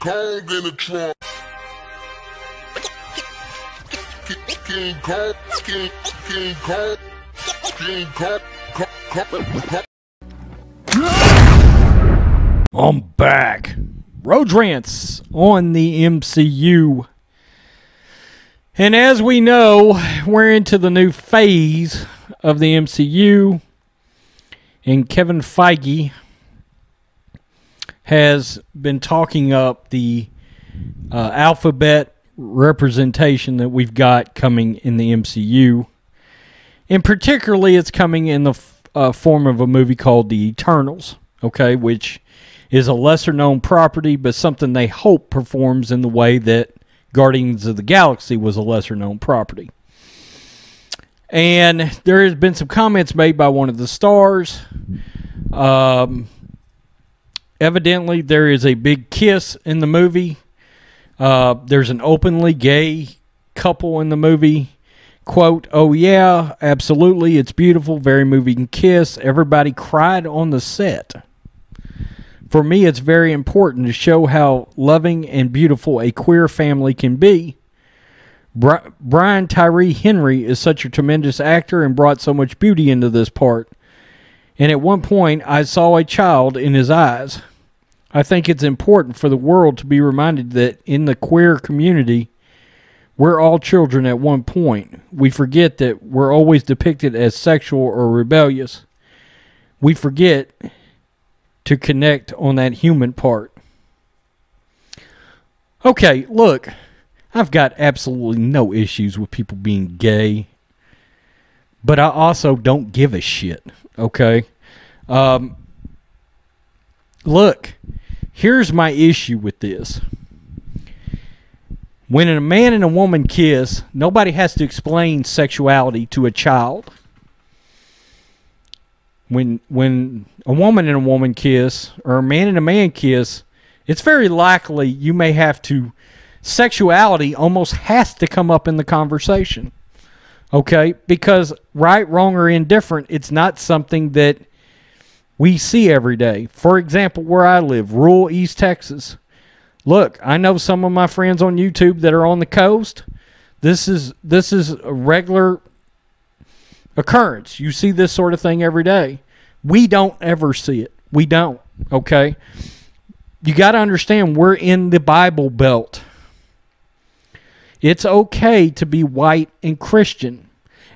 Kong in the trunk. King Kong, King Kong, King Kong. I'm back. Rhodes Rants on the MCU. And as we know, we're into the new phase of the MCU. And Kevin Feige has been talking up the alphabet representation that we've got coming in the MCU. And particularly, it's coming in the form of a movie called The Eternals, okay, which is a lesser-known property, but something they hope performs in the way that Guardians of the Galaxy was a lesser-known property. And there has been some comments made by one of the stars. Evidently, there is a big kiss in the movie. There's an openly gay couple in the movie. Quote, "Oh yeah, absolutely, it's beautiful, very moving kiss. Everybody cried on the set. For me, it's very important to show how loving and beautiful a queer family can be. Brian Tyree Henry is such a tremendous actor and brought so much beauty into this part. And at one point, I saw a child in his eyes. I think it's important for the world to be reminded that in the queer community, we're all children at one point. We forget that we're always depicted as sexual or rebellious. We forget to connect on that human part." Okay, look, I've got absolutely no issues with people being gay, but I also don't give a shit, okay? Look, here's my issue with this. When a man and a woman kiss, nobody has to explain sexuality to a child. When a woman and a woman kiss, or a man and a man kiss, it's very likely you may have to, sexuality almost has to come up in the conversation. Okay? Because right, wrong, or indifferent, it's not something that we see every day. For example, where I live, rural East Texas. Look, I know some of my friends on YouTube that are on the coast. This is a regular occurrence. You see this sort of thing every day. We don't ever see it. We don't, okay? You got to understand, we're in the Bible Belt. It's okay to be white and Christian.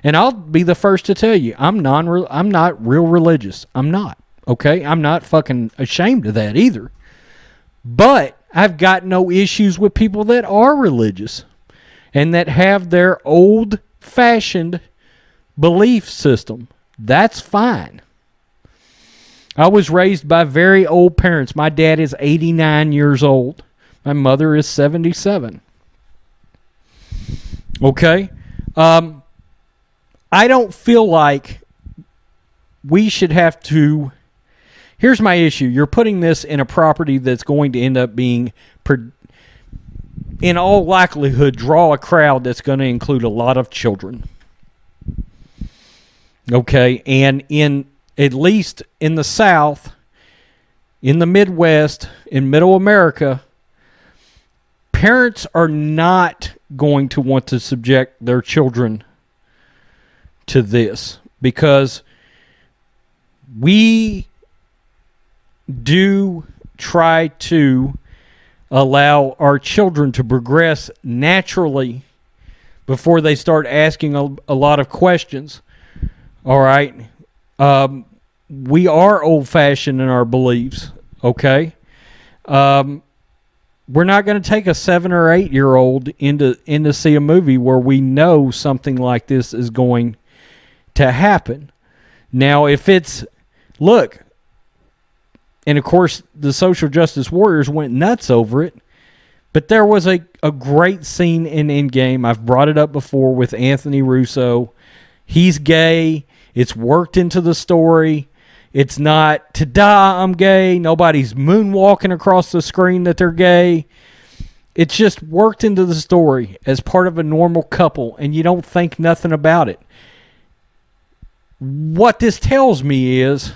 And I'll be the first to tell you, I'm not real religious. I'm not, okay? I'm not fucking ashamed of that either. But I've got no issues with people that are religious and that have their old-fashioned belief system. That's fine. I was raised by very old parents. My dad is 89 years old. My mother is 77. Okay? I don't feel like we should have to... Here's my issue. You're putting this in a property that's going to end up being, in all likelihood, draw a crowd that's going to include a lot of children. Okay, and at least in the South, in the Midwest, in Middle America, parents are not going to want to subject their children to this, because we do try to allow our children to progress naturally before they start asking a lot of questions. All right? We are old-fashioned in our beliefs, okay? We're not going to take a 7 or 8 year old in to see a movie where we know something like this is going to happen. Now, if it's, look, and of course the social justice warriors went nuts over it, but there was a great scene in Endgame. I've brought it up before with Anthony Russo. He's gay. It's worked into the story. It's not, ta-da, I'm gay. Nobody's moonwalking across the screen that they're gay. It's just worked into the story as part of a normal couple, and you don't think nothing about it. What this tells me is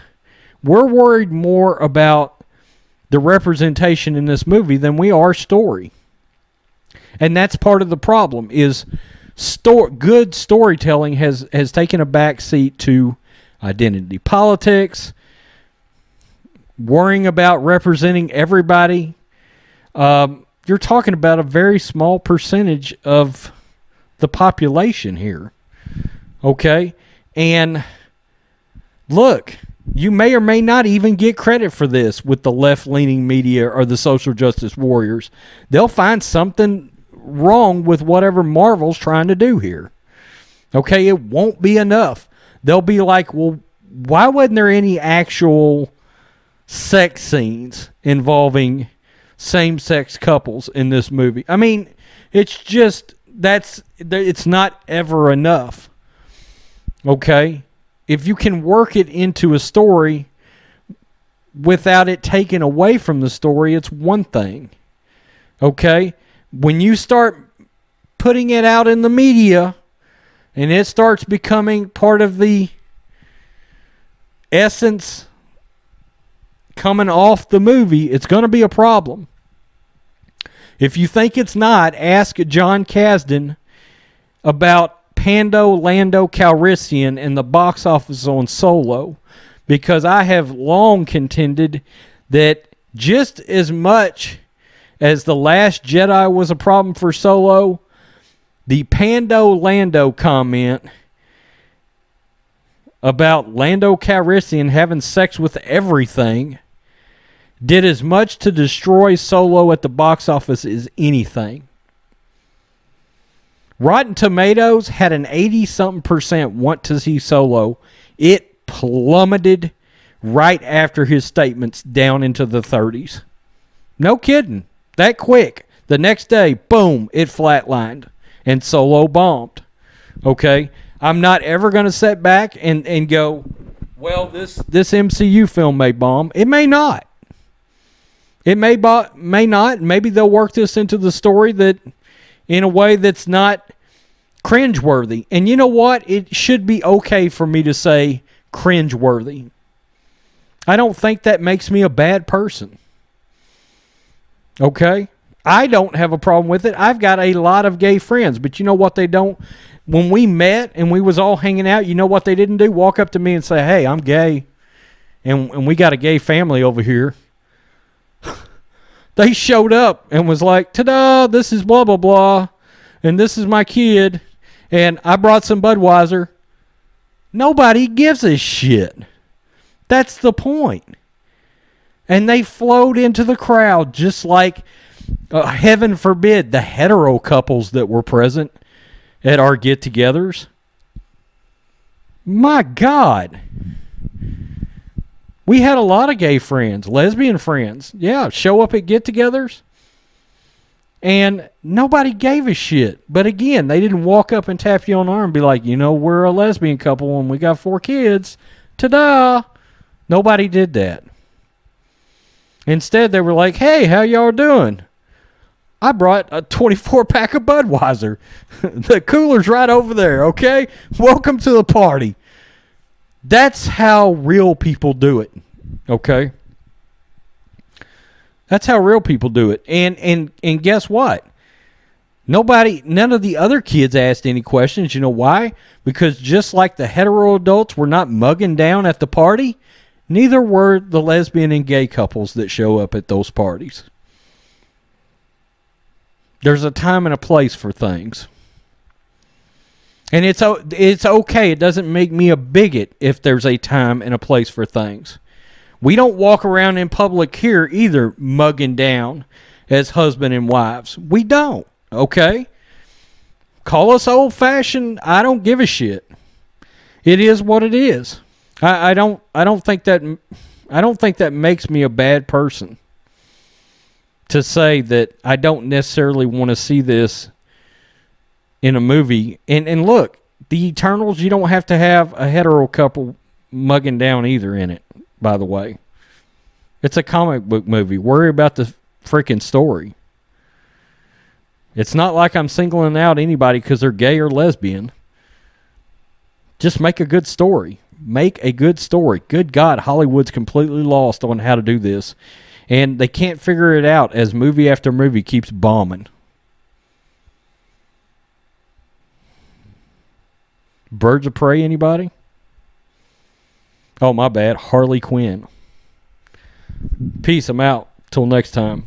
we're worried more about the representation in this movie than we are story. And that's part of the problem is good storytelling has taken a back seat to identity politics, worrying about representing everybody. You're talking about a very small percentage of the population here. Okay? And look, you may or may not even get credit for this with the left-leaning media or the social justice warriors. They'll find something wrong with whatever Marvel's trying to do here. Okay? It won't be enough. They'll be like, well, why wasn't there any actual sex scenes involving same-sex couples in this movie? I mean, it's just, it's not ever enough. Okay? If you can work it into a story without it taken away from the story, it's one thing. Okay? When you start putting it out in the media and it starts becoming part of the essence coming off the movie, it's going to be a problem. If you think it's not, ask John Kasdan about Pando Lando Calrissian and the box office on Solo, because I have long contended that just as much as The Last Jedi was a problem for Solo, the Pando Lando comment about Lando Calrissian having sex with everything did as much to destroy Solo at the box office as anything. Rotten Tomatoes had an 80-something% want to see Solo. It plummeted right after his statements down into the 30s. No kidding. That quick. The next day, boom, it flatlined. And Solo bombed. Okay? I'm not ever going to sit back and go, well, this MCU film may bomb. It may not. It may not. Maybe they'll work this into the story that in a way that's not cringeworthy. And you know what? It should be okay for me to say cringeworthy. I don't think that makes me a bad person. Okay? I don't have a problem with it. I've got a lot of gay friends, but you know what they don't? When we met and we was all hanging out, you know what they didn't do? Walk up to me and say, hey, I'm gay, and we got a gay family over here. They showed up and was like, ta-da, this is blah, blah, blah, and this is my kid, and I brought some Budweiser. Nobody gives a shit. That's the point. And they flowed into the crowd just like, heaven forbid, the hetero couples that were present at our get-togethers. My God. We had a lot of gay friends, lesbian friends. Yeah, show up at get-togethers. And nobody gave a shit. But again, they didn't walk up and tap you on the arm and be like, you know, we're a lesbian couple and we got 4 kids. Ta-da! Nobody did that. Instead, they were like, hey, how y'all doing? I brought a 24-pack of Budweiser. The cooler's right over there, okay? Welcome to the party. That's how real people do it, okay? That's how real people do it. And guess what? None of the other kids asked any questions. You know why? Because just like the hetero adults were not mugging down at the party, neither were the lesbian and gay couples that show up at those parties. There's a time and a place for things. And it's okay. It doesn't make me a bigot if there's a time and a place for things. We don't walk around in public here either mugging down as husband and wives. We don't, okay? Call us old-fashioned. I don't give a shit. It is what it is. I don't think that makes me a bad person to say that I don't necessarily want to see this in a movie. And look, the Eternals, you don't have to have a hetero couple mugging down either in it, by the way. It's a comic book movie. Worry about the freaking story. It's not like I'm singling out anybody because they're gay or lesbian. Just make a good story. Make a good story. Good God, Hollywood's completely lost on how to do this. And they can't figure it out as movie after movie keeps bombing. Birds of Prey, anybody? Oh, my bad. Harley Quinn. Peace. I'm out. Till next time.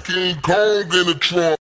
King Kong in the trunk.